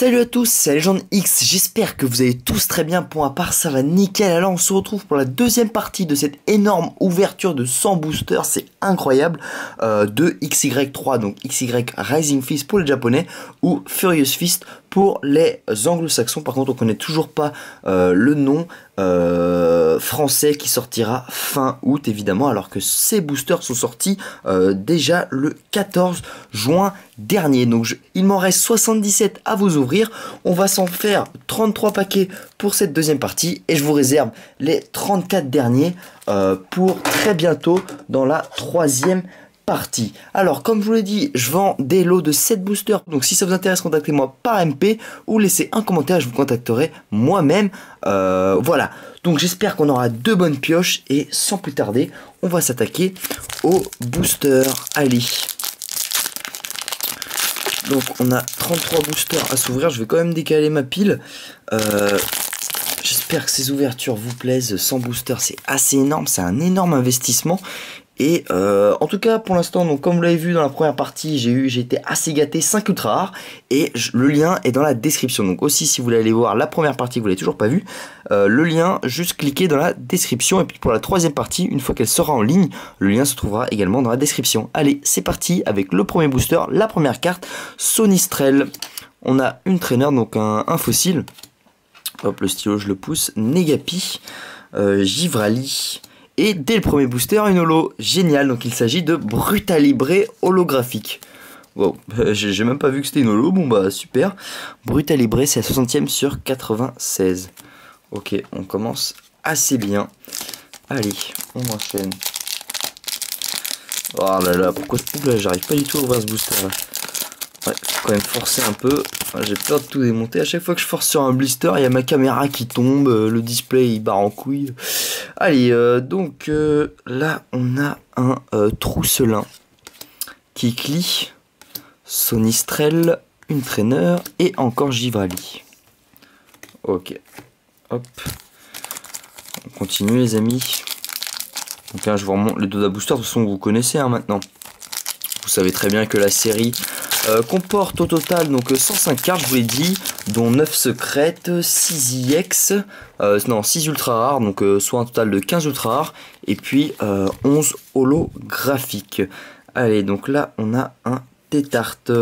Salut à tous, c'est Legend X, j'espère que vous allez tous très bien, pour ma part ça va nickel. Alors on se retrouve pour la deuxième partie de cette énorme ouverture de 100 boosters, c'est incroyable, de XY3, donc XY Rising Fist pour les japonais, ou Furious Fist pour les anglo-saxons. Par contre on connaît toujours pas le nom français qui sortira fin août évidemment, alors que ces boosters sont sortis déjà le 14 juin dernier. Donc il m'en reste 77 à vous ouvrir. On va s'en faire 33 paquets pour cette deuxième partie et je vous réserve les 34 derniers pour très bientôt dans la troisième partie. Alors comme je vous l'ai dit, je vends des lots de 7 boosters, donc si ça vous intéresse, contactez-moi par MP ou laissez un commentaire, je vous contacterai moi-même. Voilà, donc j'espère qu'on aura deux bonnes pioches et sans plus tarder, on va s'attaquer aux boosters. Allez, donc on a 33 boosters à s'ouvrir, je vais quand même décaler ma pile. J'espère que ces ouvertures vous plaisent. 100 boosters, c'est assez énorme, c'est un énorme investissement. Et en tout cas pour l'instant, donc comme vous l'avez vu dans la première partie, j'ai été assez gâté, 5 ultra rares, et le lien est dans la description. Donc aussi si vous voulez aller voir la première partie, vous l'avez toujours pas vu, le lien, juste cliquez dans la description. Et puis pour la troisième partie, une fois qu'elle sera en ligne, le lien se trouvera également dans la description. Allez, c'est parti avec le premier booster, la première carte, Sonistrel. On a une traîneur, donc un fossile. Hop, le stylo je le pousse, Negapi, Givrali. Et dès le premier booster, une holo. Génial, donc il s'agit de Brutalibré holographique. Wow, j'ai même pas vu que c'était une holo, bon bah super. Brutalibré, c'est la 60e sur 96. Ok, on commence assez bien. Allez, on enchaîne. Oh là là, pourquoi j'arrive pas du tout à ouvrir ce booster là. Ouais, faut quand même forcer un peu. Enfin, j'ai peur de tout démonter. À chaque fois que je force sur un blister, il y a ma caméra qui tombe, le display il barre en couille. Allez, donc là on a un Trousselin, Kikli, Sonistrel, une traîneur et encore Givrali. Ok, hop. On continue les amis. Donc là je vous remonte les Doda Boosters, de toute façon vous connaissez maintenant. Vous savez très bien que la série comporte au total donc 105 cartes, je vous l'ai dit, dont 9 secrètes, 6 IX, non 6 ultra rares, donc soit un total de 15 ultra rares, et puis 11 holographiques. Allez, donc là on a un Tétarte.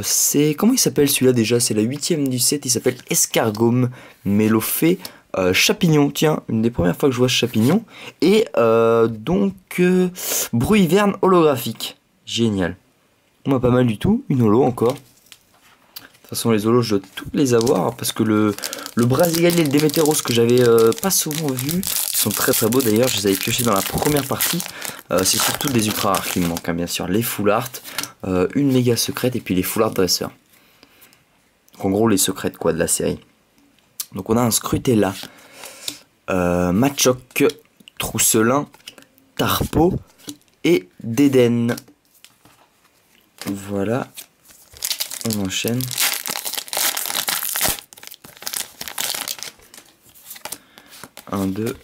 C'est comment il s'appelle celui-là déjà? C'est la 8ème du set, il s'appelle Escargome Mélophée. Chapignon, tiens, une des premières fois que je vois ce champignon. Et donc Bruiverne holographique. Génial. Moi, pas mal du tout. Une holo encore. De toute façon, les holos, je dois toutes les avoir. Parce que le Brasigali et le Déméteros que j'avais pas souvent vu, ils sont très très beaux d'ailleurs. Je les avais piochés dans la première partie. C'est surtout des ultra rares qui me manquent, hein, bien sûr. Les full art, une méga secrète et puis les full art dresseurs. Donc, en gros, les secrètes quoi de la série. Donc on a un Scrutella, Machoc, Trousselin, Tarpo et Déden. Voilà, on enchaîne. Un, deux,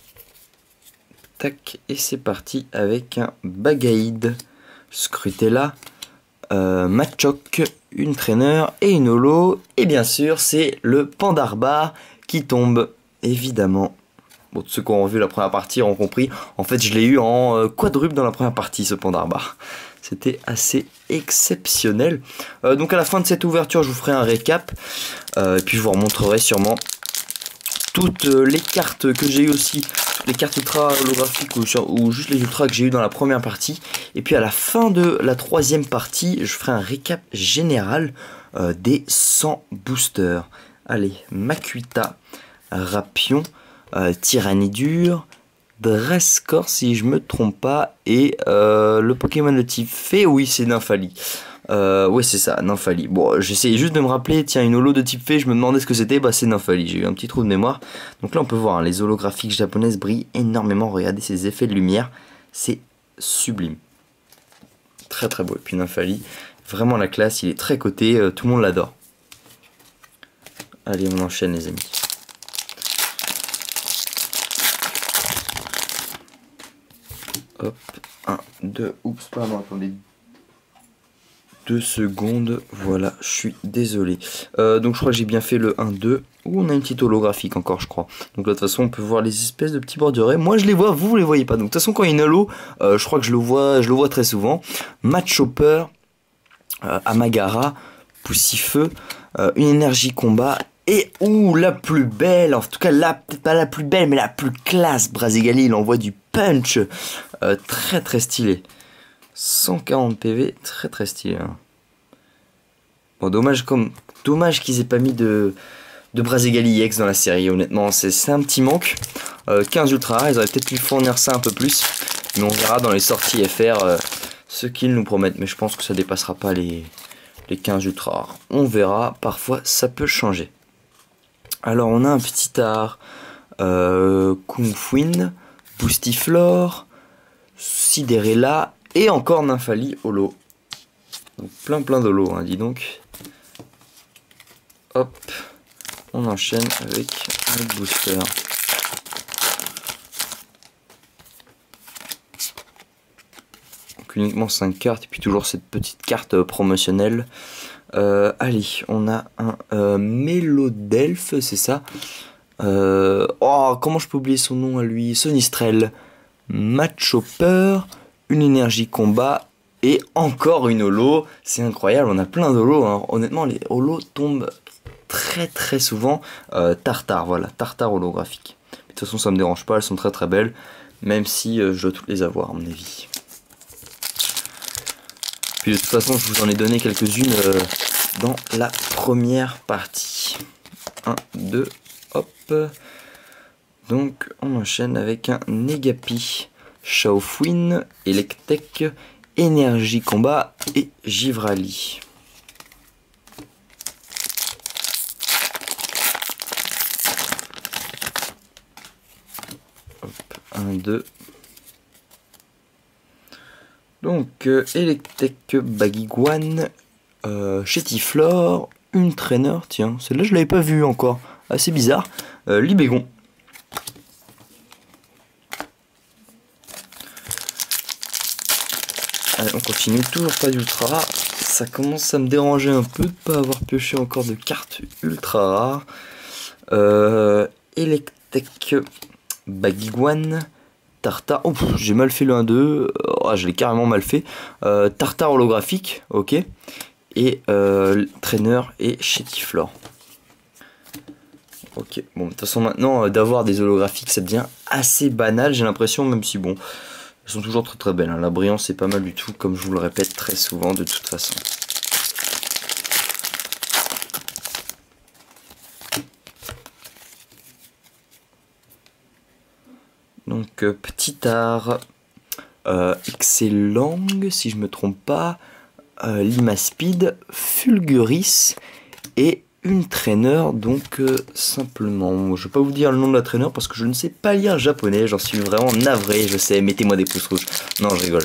tac, et c'est parti avec un Bagaïd, Scrutella, Machoc, une traîneur et une holo. Et bien sûr, c'est le Pandarbar qui tombe, évidemment. Bon, ceux qui ont vu la première partie ont compris. En fait, je l'ai eu en quadruple dans la première partie, ce Pandarbar. C'était assez exceptionnel. Donc à la fin de cette ouverture, je vous ferai un récap. Et puis je vous remontrerai sûrement toutes les cartes que j'ai eu aussi. Toutes les cartes ultra holographiques ou juste les ultras que j'ai eu dans la première partie. Et puis à la fin de la troisième partie, je ferai un récap général des 100 boosters. Allez, Makuita, Rapion, Tyranidur, Dresscore si je me trompe pas, et le Pokémon de type fée, oui c'est Nymphali. Ouais c'est ça, Nymphali. Bon, j'essayais juste de me rappeler, tiens une holo de type fée, je me demandais ce que c'était, bah c'est Nymphali, j'ai eu un petit trou de mémoire. Donc là on peut voir, hein, les holographiques japonaises brillent énormément, regardez ces effets de lumière, c'est sublime. Très très beau, et puis Nymphali, vraiment la classe, il est très coté, tout le monde l'adore. Allez, on enchaîne les amis. Hop, 1, 2, oups, pardon, attendez. 2 secondes, voilà, je suis désolé. Donc je crois que j'ai bien fait le 1-2. Où on a une petite holographique encore, je crois. Donc là, de toute façon, on peut voir les espèces de petits bordurés. Moi, je les vois, vous les voyez pas. Donc de toute façon, quand il y a une holo, je crois que je le vois très souvent. Matchhopper, Amagara, Poussifeu, une énergie combat. Et la plus belle, en tout cas, peut-être pas la plus belle, mais la plus classe, Brazigali, il envoie du punch. Très très stylé. 140 PV, très très stylé. Hein. Bon, dommage qu'ils aient pas mis de Brazigali X dans la série, honnêtement, c'est un petit manque. 15 ultra rares, ils auraient peut-être pu fournir ça un peu plus. Mais on verra dans les sorties FR ce qu'ils nous promettent. Mais je pense que ça dépassera pas les 15 ultra rares. On verra, parfois ça peut changer. Alors on a un petit art, Kung Fuin, Boostiflore, Siderella et encore Nymphali holo. Donc plein d'holo, hein, dis donc. Hop, on enchaîne avec un booster. Donc uniquement 5 cartes et puis toujours cette petite carte promotionnelle. Allez, on a un Mélodelphe, c'est ça. Comment je peux oublier son nom à lui? Sonistrel, Matchhopper, une énergie combat et encore une holo. C'est incroyable, on a plein d'holos. Hein. Honnêtement, les holos tombent très souvent. Tartare, voilà, Tartare holographique. De toute façon, ça me dérange pas, elles sont très belles. Même si je dois toutes les avoir, à mon avis. Puis de toute façon, je vous en ai donné quelques-unes dans la première partie. 1, 2, hop. Donc on enchaîne avec un Negapi, Shaofuin, Electek, Énergie Combat et Givrali. Hop, 1, 2. Donc Electek, Bagiguan, Chétiflore, une trainer, tiens, celle-là je l'avais pas vue encore, assez bizarre, Libégon. Allez, on continue, toujours pas d'ultra rare, ça commence à me déranger un peu de pas avoir pioché encore de cartes ultra rares. Electek, Bagiguan, Tartare, oh j'ai mal fait le 1-2, je l'ai carrément mal fait, Tartare holographique, ok, et Trainer et Chétiflore. Ok, bon, de toute façon maintenant d'avoir des holographiques ça devient assez banal, j'ai l'impression, même si bon, elles sont toujours très belles, hein. La brillance c'est pas mal du tout, comme je vous le répète très souvent de toute façon. Donc petit art, excellent, si je me trompe pas, Limaspeed, Fulguris et une trainer, donc simplement, je vais pas vous dire le nom de la trainer parce que je ne sais pas lire japonais, j'en suis vraiment navré, je sais, mettez-moi des pouces rouges, non je rigole.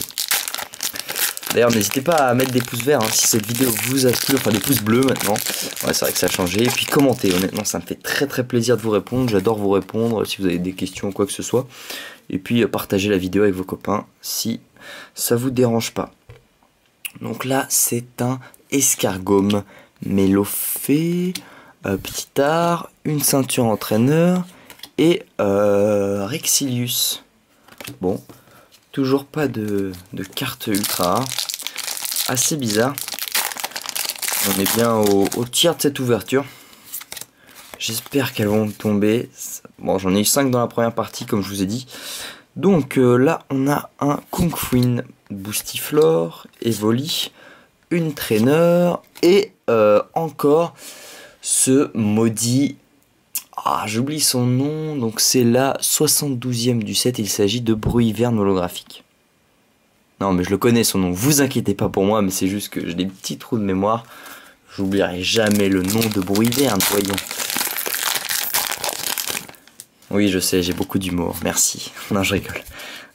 D'ailleurs n'hésitez pas à mettre des pouces verts hein, si cette vidéo vous a plu, enfin des pouces bleus maintenant, ouais c'est vrai que ça a changé, et puis commentez, honnêtement ça me fait très plaisir de vous répondre, j'adore vous répondre si vous avez des questions ou quoi que ce soit, et puis partagez la vidéo avec vos copains si ça vous dérange pas. Donc là c'est un escargome, Mélophée, petit art, une ceinture entraîneur et Rexilius. Bon, toujours pas de carte ultra, assez bizarre. On est bien au tiers de cette ouverture. J'espère qu'elles vont tomber. Bon, j'en ai eu 5 dans la première partie, comme je vous ai dit. Donc là, on a un Kung Fuin, Boostiflore, Evoli, une trainer et encore ce maudit. J'oublie son nom. Donc c'est la 72e du set. Il s'agit de Bruiverne holographique. Non, mais je le connais son nom. Vous inquiétez pas pour moi, mais c'est juste que j'ai des petits trous de mémoire. J'oublierai jamais le nom de Bruiverne, voyons. Oui, je sais, j'ai beaucoup d'humour. Merci. Non, je rigole.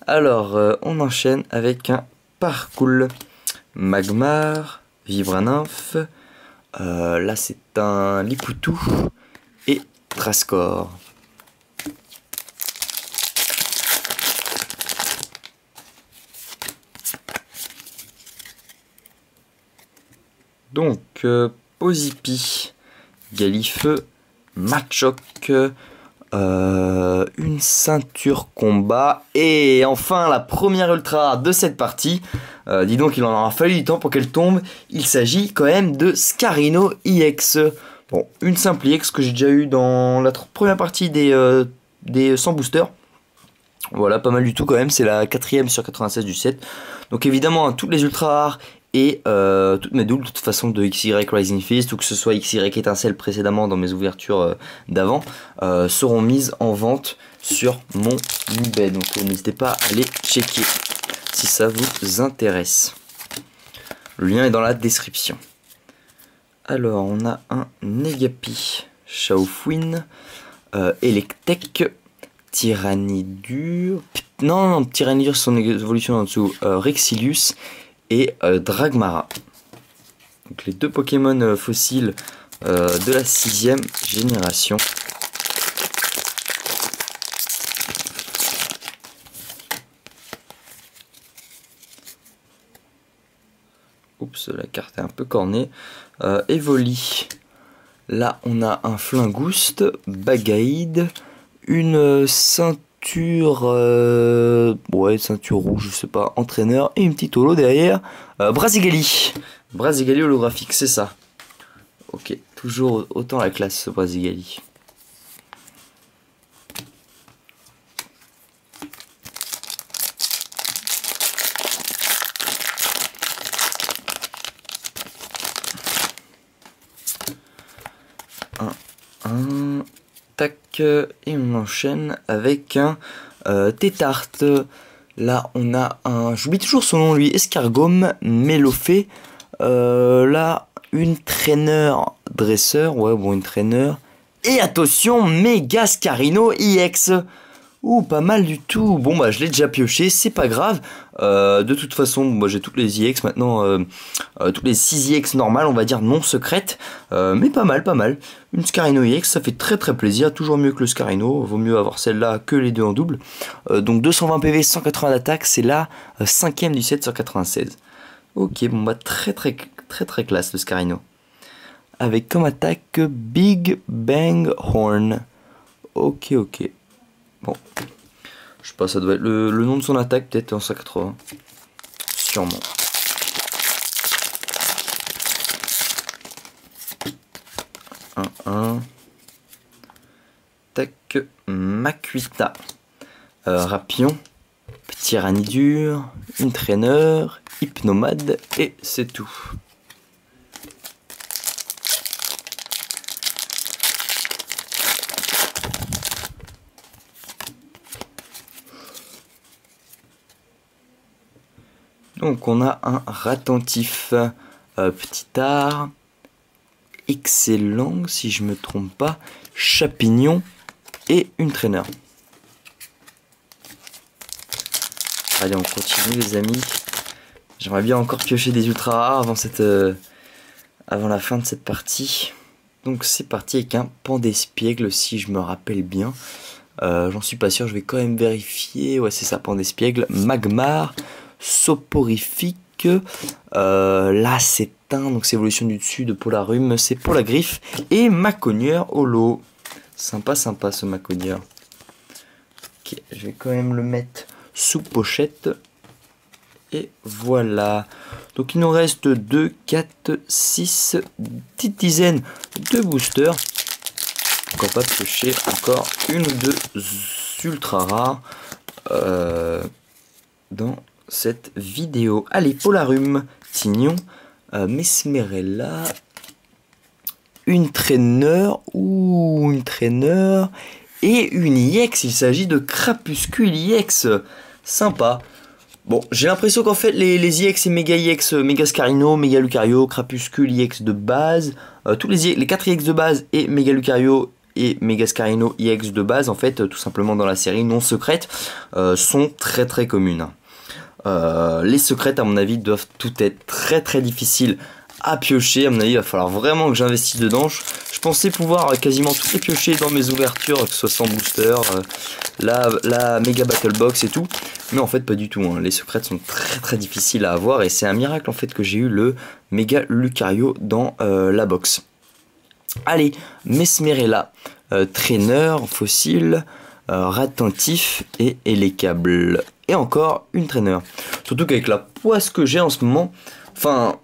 Alors, on enchaîne avec un Parcours, Magmar, Vibra-Nymph. Là, c'est un Lipoutou et Trascore. Donc, Pozipi, Galifeu, Machoc, une ceinture combat et enfin la première ultra rare de cette partie. Dis donc, il en aura fallu du temps pour qu'elle tombe. Il s'agit quand même de Scarino EX. Bon, une simple EX que j'ai déjà eu dans la première partie des 100 boosters. Voilà, pas mal du tout quand même. C'est la 4ème sur 96 du set. Donc évidemment, hein, toutes les ultra rares et toutes mes doubles de toute façon de XY Rising Fist ou que ce soit XY Étincelle précédemment dans mes ouvertures d'avant seront mises en vente sur mon eBay, donc n'hésitez pas à aller checker si ça vous intéresse. Le lien est dans la description. Alors on a un Negapi, Shaofuin, Electek, Tyranidur, non Tyranidur son évolution en dessous, Rexilius et Dragmara. Donc les deux Pokémon fossiles de la 6ème génération. Oups, la carte est un peu cornée. Evoli. Là on a un Flingouste, Bagaïd, une ceinture ceinture rouge, je sais pas, entraîneur et une petite holo derrière. Brasigali holographique, c'est ça. Ok, toujours autant la classe ce Brasigali. Tac, et on enchaîne avec un Tétart. Là on a un, j'oublie toujours son nom lui, Escargome, Mélofée. Là une traîneur dresseur, ouais bon une traîneur. Et attention, méga Scarino EX. Ouh, pas mal du tout. Bon bah je l'ai déjà pioché, c'est pas grave. De toute façon, moi j'ai toutes les EX maintenant, toutes les 6 EX normales, on va dire non secrètes. Mais pas mal, pas mal. Une Scarino EX, ça fait très très plaisir, toujours mieux que le Scarino. Vaut mieux avoir celle-là que les deux en double. Donc 220 PV, 180 d'attaque, c'est la 5ème du set sur 96. Ok, bon bah très classe le Scarino. Avec comme attaque Big Bang Horn. Ok. Bon, je sais pas, ça doit être le nom de son attaque, peut-être en 180. Sûrement. Tac, Makuita. Rapion, petit Ranidur, une traîneur, Hypnomade, et c'est tout. Donc on a un Ratentif, petit art, excellent si je me trompe pas, Chapignon et une traîneur. Allez, on continue les amis. J'aimerais bien encore piocher des ultra rares avant la fin de cette partie. Donc c'est parti avec un Pandespiègle si je me rappelle bien. J'en suis pas sûr, je vais quand même vérifier. Ouais c'est ça, Pandespiègle, Magmar, Soporifique, là c'est un, donc c'est évolution du dessus de Polarum, c'est pour la griffe, et Maconieur holo. Sympa ce Maconieur. Ok, je vais quand même le mettre sous pochette. Et voilà. Donc il nous reste 2, 4, 6, petite dizaine de boosters. Pourquoi pas piocher encore une ou deux ultra rares dans cette vidéo. Allez, Polarum, Tignon, Mesmerella, une traîneur et une EX. Il s'agit de Crapuscule EX. Sympa. Bon, j'ai l'impression qu'en fait les EX et Mega EX, Mega Scarino, Mega Lucario, Crapuscule EX de base, tous les 4 EX de base et Mega Lucario et Mega Scarino EX de base, en fait, tout simplement dans la série non secrète, sont très communes. Les secrètes, à mon avis, doivent toutes être très difficiles à piocher. À mon avis, il va falloir vraiment que j'investisse dedans. Je pensais pouvoir quasiment tout les piocher dans mes ouvertures, que ce soit sans booster, la Mega Battle Box et tout. Mais en fait, pas du tout. Hein. Les secrets sont très difficiles à avoir et c'est un miracle en fait que j'ai eu le Mega Lucario dans la box. Allez, Mesmerella, traîneur, fossile, Ratentif et Elécable. Et encore une traîneur. Surtout qu'avec la poisse que j'ai en ce moment, enfin,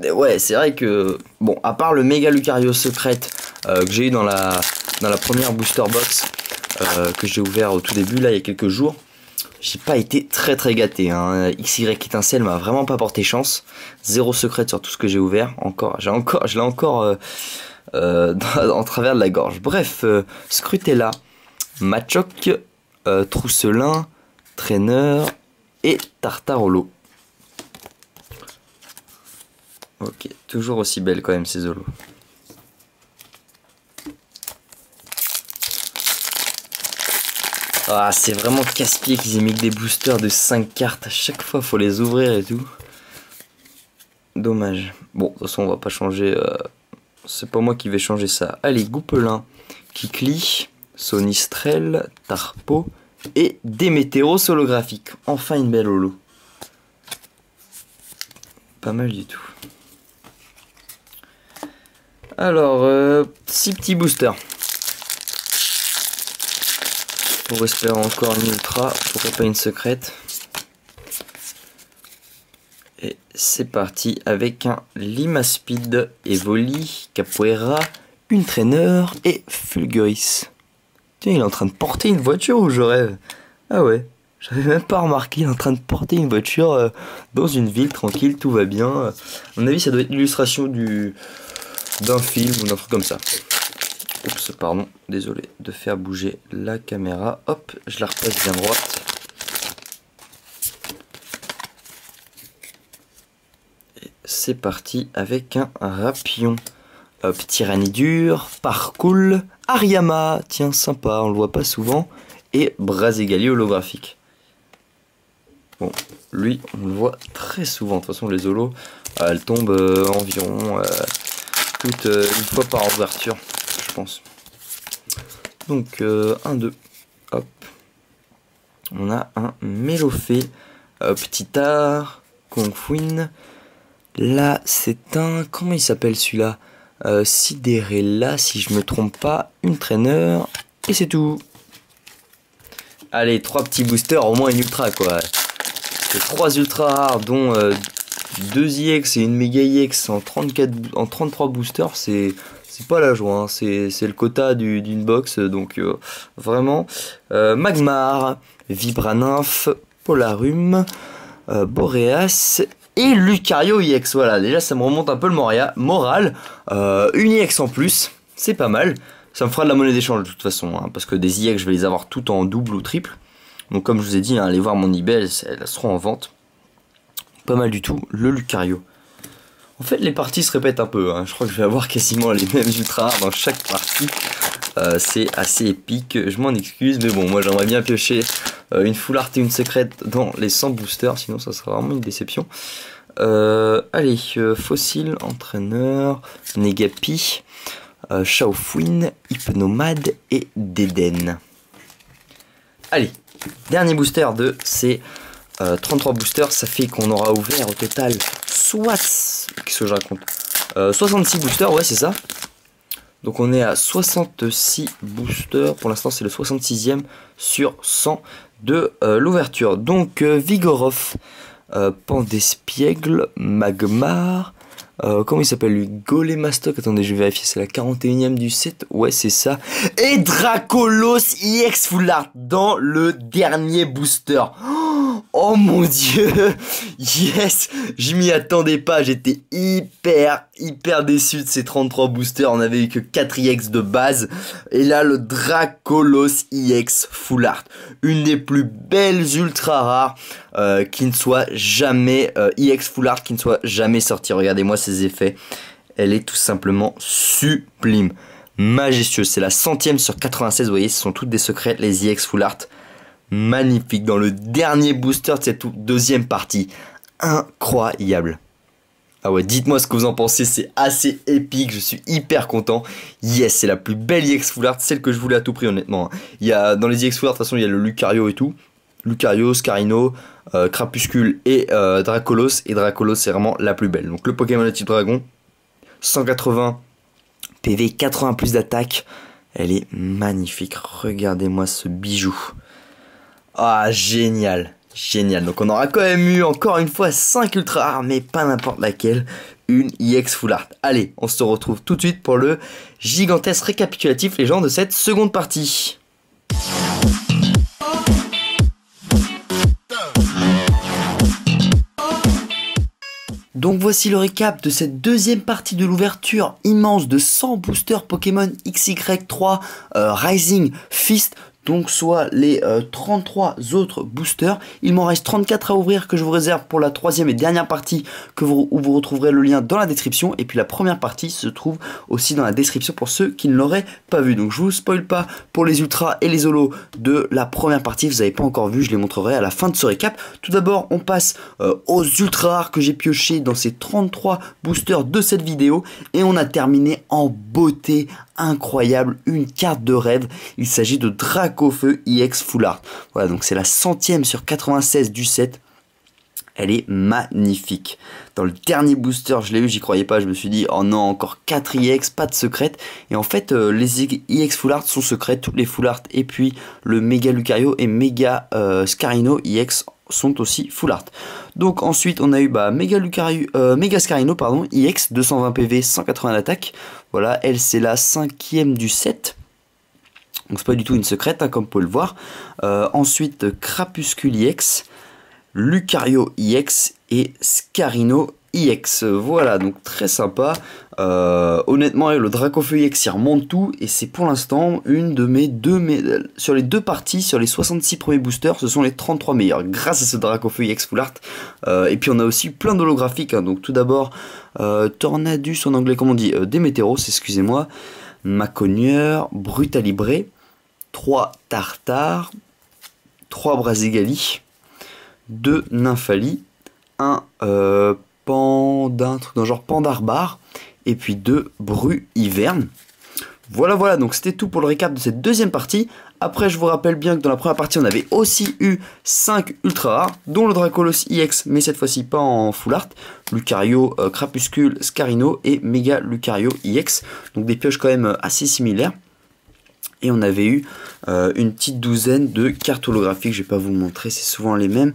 ouais, c'est vrai que, bon, à part le Méga Lucario secrète que j'ai eu dans la première booster box que j'ai ouvert au tout début, là, il y a quelques jours, j'ai pas été très gâté. Hein. XY étincelle m'a vraiment pas porté chance. Zéro secrète sur tout ce que j'ai ouvert. Je l'ai encore en travers de la gorge. Bref, Scrutella, Machoc, Trousselin, Traîneur et Tartarolo. Ok, toujours aussi belle quand même ces holos. Ah, c'est vraiment casse-pied qu'ils aient mis que des boosters de 5 cartes. À chaque fois, faut les ouvrir et tout. Dommage. Bon, de toute façon, on va pas changer. C'est pas moi qui vais changer ça. Allez, Goupelin, Kikli, Sonistrel, Tarpo et Démétéros holographique. Enfin une belle holo. Pas mal du tout. Alors, 6 petits boosters. Pour espérer encore une ultra, pourquoi pas une secrète. Et c'est parti avec un Limaspeed, Evoli, Capoeira, une traîneur et Fulguris. Tiens, il est en train de porter une voiture ou je rêve? Ah ouais, j'avais même pas remarqué, il est en train de porter une voiture dans une ville tranquille, tout va bien. À mon avis, ça doit être l'illustration d'un film ou d'un truc comme ça. Oups, pardon, désolé de faire bouger la caméra. Hop, je la repasse bien droite. Et c'est parti avec un Rapion. Hop, Tyranidur, Parcoul, Ariama, tiens, sympa, on le voit pas souvent. Et Braségali holographique. Bon, lui, on le voit très souvent. De toute façon, les holos, elles tombent environ une fois par ouverture. Pense. Donc 1, 2, hop. On a un Mélofée, Petit Art, Kongfuin. Là, c'est un. Comment il s'appelle celui-là? Sidérella, si je me trompe pas. Une traîneur. Et c'est tout. Allez, 3 petits boosters, au moins une ultra quoi. C'est 3 ultra rares, dont 2 IX et une méga IX en 33 boosters. C'est pas la joie, hein. C'est le quota d'une box, donc vraiment. Magmar, Vibranymph, Polarum, Boreas et Lucario IX. Voilà, déjà ça me remonte un peu le moral. Une IX en plus, c'est pas mal. Ça me fera de la monnaie d'échange de toute façon, hein, parce que des IX je vais les avoir toutes en double ou triple. Donc comme je vous ai dit, hein, allez voir mon eBay, elles seront en vente. Pas mal du tout, le Lucario. En fait, les parties se répètent un peu. Hein. Je crois que je vais avoir quasiment les mêmes ultra rares dans chaque partie. C'est assez épique. Je m'en excuse, mais bon, moi j'aimerais bien piocher une full art et une secrète dans les 100 boosters. Sinon, ça sera vraiment une déception. Allez, Fossile, Entraîneur, Negapi, Shaofuin, Hypnomade et Deden. Allez, dernier booster de ces 33 boosters. Ça fait qu'on aura ouvert au total qu'est-ce que je raconte, 66 boosters, ouais c'est ça. Donc on est à 66 boosters. Pour l'instant c'est le 66e sur 100 de l'ouverture. Donc Vigoroth, Pandespiègle, Magmar, comment il s'appelle lui, Golémastoc, attendez je vais vérifier, c'est la 41e du set, ouais c'est ça. Et Dracolos IX Full Art dans le dernier booster. Oh mon dieu, yes, je m'y attendais pas, j'étais hyper déçu de ces 33 boosters, on avait eu que 4 IX de base, et là le Dracolos IX Full Art, une des plus belles ultra rares qui ne soit jamais, IX Full Art qui ne soit jamais sortie. Regardez-moi ces effets, elle est tout simplement sublime, majestueuse, c'est la 100e sur 96, vous voyez ce sont toutes des secrets, les IX Full Art. Magnifique dans le dernier booster de cette deuxième partie. Incroyable. Ah ouais, dites-moi ce que vous en pensez, c'est assez épique, je suis hyper content. Yes, c'est la plus belle EX Full Art, celle que je voulais à tout prix honnêtement. Il y a, dans les EX Full Art, de toute façon, il y a le Lucario et tout. Lucario, Scarino, Crapuscule et Dracolos. Et Dracolos, c'est vraiment la plus belle. Donc le Pokémon de type dragon, 180 PV, 80 plus d'attaque. Elle est magnifique, regardez-moi ce bijou. Ah, génial. Génial, donc on aura quand même eu encore une fois 5 ultra rares, mais pas n'importe laquelle, une EX Full Art. Allez, on se retrouve tout de suite pour le gigantesque récapitulatif les gens de cette seconde partie. Donc voici le récap de cette deuxième partie de l'ouverture immense de 100 boosters Pokémon XY3 Rising Fist. Donc soit les 33 autres boosters. Il m'en reste 34 à ouvrir que je vous réserve pour la troisième et dernière partie où vous retrouverez le lien dans la description. Et puis la première partie se trouve aussi dans la description pour ceux qui ne l'auraient pas vu. Donc je vous spoil pas pour les ultras et les holos de la première partie. Vous n'avez pas encore vu, je les montrerai à la fin de ce récap. Tout d'abord on passe aux ultra rares que j'ai pioché dans ces 33 boosters de cette vidéo. Et on a terminé en beauté incroyable, une carte de rêve. Il s'agit de Dracofeu EX Full Art. Voilà, donc c'est la 100e sur 96 du set. Elle est magnifique. Dans le dernier booster, je l'ai eu, j'y croyais pas, je me suis dit, oh non, encore 4 EX, pas de secrète. Et en fait, les EX Full Art sont secrètes, toutes les Full Art, et puis le Mega Lucario et Mega Scarino EX sont aussi Full Art. Donc ensuite, on a eu Mega Lucario, Mega Scarino, pardon, EX, 220 PV, 180 d'attaque. Voilà, elle, c'est la 5e du set. Donc c'est pas du tout une secrète, hein, comme vous pouvez le voir. Ensuite, Crapuscule EX, Lucario EX et Scarino EX. Voilà, donc très sympa. Honnêtement, le Dracofeu EX, il remonte tout. Et c'est pour l'instant une de mes sur les deux parties, sur les 66 premiers boosters, ce sont les 33 meilleurs. Grâce à ce Dracofeu EX Full Art. Et puis on a aussi plein d'holographiques. Hein. Donc tout d'abord, Tornadus en anglais, comment on dit, Démétéros, excusez-moi. Maconieur, Brutalibré, 3 Tartare, 3 Brasigali, 2 Nymphali, 1 Panda, un truc dans le genre Pandarbar, et puis 2 Bru Hiverne. Voilà, donc c'était tout pour le récap de cette deuxième partie. Après, je vous rappelle bien que dans la première partie, on avait aussi eu 5 ultra rares, dont le Dracolos EX, mais cette fois-ci pas en Full Art, Lucario, Crapuscule, Scarino et Mega Lucario EX. Donc des pioches quand même assez similaires. Et on avait eu une petite douzaine de cartes holographiques, je vais pas vous le montrer, c'est souvent les mêmes,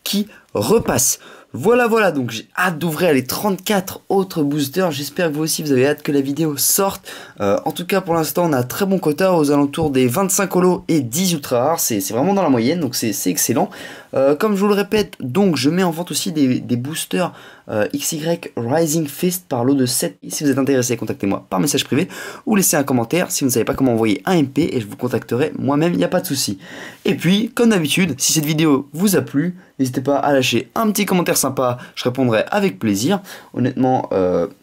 qui repassent. Voilà, donc j'ai hâte d'ouvrir les 34 autres boosters. J'espère que vous aussi vous avez hâte que la vidéo sorte. En tout cas, pour l'instant, on a un très bon quota aux alentours des 25 holos et 10 ultra rares. C'est vraiment dans la moyenne, donc c'est excellent. Comme je vous le répète, donc je mets en vente aussi des boosters XY Rising Fist par lot de 7. Si vous êtes intéressé, contactez-moi par message privé ou laissez un commentaire si vous ne savez pas comment envoyer un MP et je vous contacterai moi-même, il n'y a pas de souci. Et puis, comme d'habitude, si cette vidéo vous a plu, n'hésitez pas à lâcher un petit commentaire sympa, je répondrai avec plaisir. Honnêtement,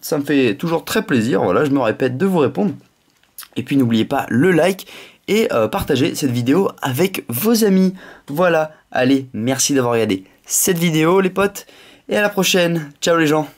ça me fait toujours très plaisir, voilà, je me répète de vous répondre. Et puis n'oubliez pas le like et partagez cette vidéo avec vos amis. Voilà, allez, merci d'avoir regardé cette vidéo les potes, et à la prochaine. Ciao les gens.